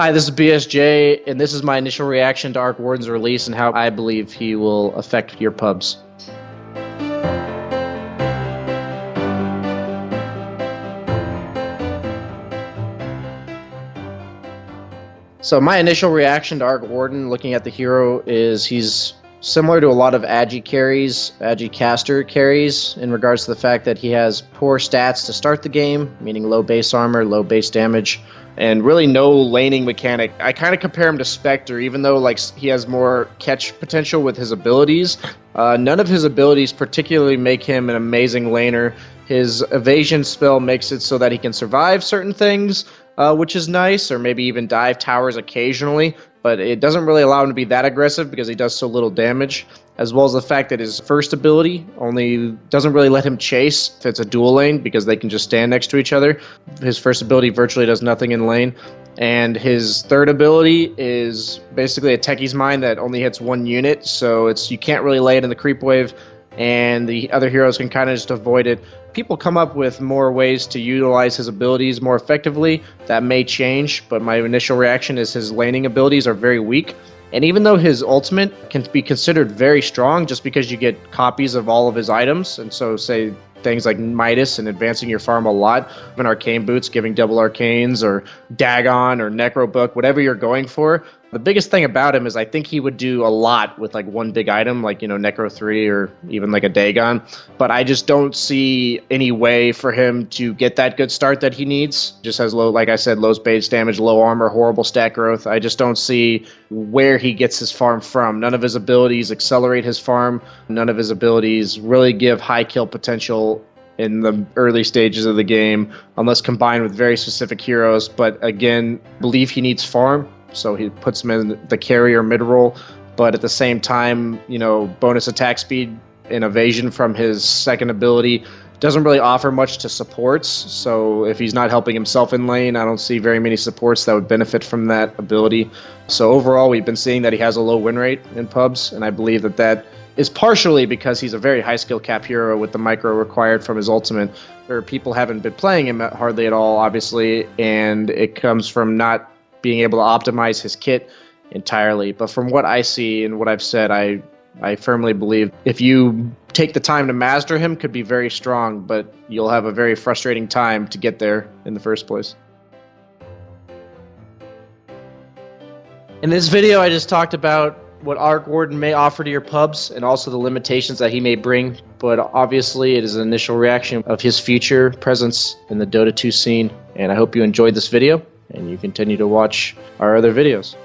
Hi, this is BSJ, and this is my initial reaction to Arc Warden's release and how I believe he will affect your pubs. So my initial reaction to Arc Warden, looking at the hero, is he's similar to a lot of Agi carries, Agi caster carries, in regards to the fact that he has poor stats to start the game, meaning low base armor, low base damage, and really no laning mechanic. I kind of compare him to Spectre, even though he has more catch potential with his abilities. None of his abilities particularly make him an amazing laner. His evasion spell makes it so that he can survive certain things, which is nice, or maybe even dive towers occasionally, but it doesn't really allow him to be that aggressive because he does so little damage, as well as the fact that his first ability only doesn't really let him chase if it's a dual lane because they can just stand next to each other. His first ability virtually does nothing in lane, and his third ability is basically a Techie's Mind that only hits one unit, so you can't really lay it in the creep wave, and the other heroes can kind of just avoid it. People come up with more ways to utilize his abilities more effectively. That may change, but my initial reaction is his laning abilities are very weak. And even though his ultimate can be considered very strong just because you get copies of all of his items, and so say things like Midas and advancing your farm a lot, even Arcane Boots giving double arcanes, or Dagon or Necro Book, whatever you're going for. The biggest thing about him is I think he would do a lot with one big item, Necro 3 or even a Dagon. But I just don't see any way for him to get that good start that he needs. Just has low, like I said, low base damage, low armor, horrible stat growth. I just don't see where he gets his farm from. None of his abilities accelerate his farm. None of his abilities really give high kill potential in the early stages of the game, unless combined with very specific heroes. But again, believe he needs farm, so he puts him in the carrier mid role. But at the same time, bonus attack speed and evasion from his second ability doesn't really offer much to supports. So if he's not helping himself in lane, I don't see very many supports that would benefit from that ability. So overall, we've been seeing that he has a low win rate in pubs, and I believe that is partially because he's a very high skill cap hero with the micro required from his ultimate, where people haven't been playing him hardly at all, obviously, and it comes from not being able to optimize his kit entirely. But from what I see and what I've said, I firmly believe if you take the time to master him, could be very strong, but you'll have a very frustrating time to get there in the first place. In this video, I just talked about what Arc Warden may offer to your pubs and also the limitations that he may bring, but obviously it is an initial reaction of his future presence in the Dota 2 scene, and I hope you enjoyed this video and you continue to watch our other videos.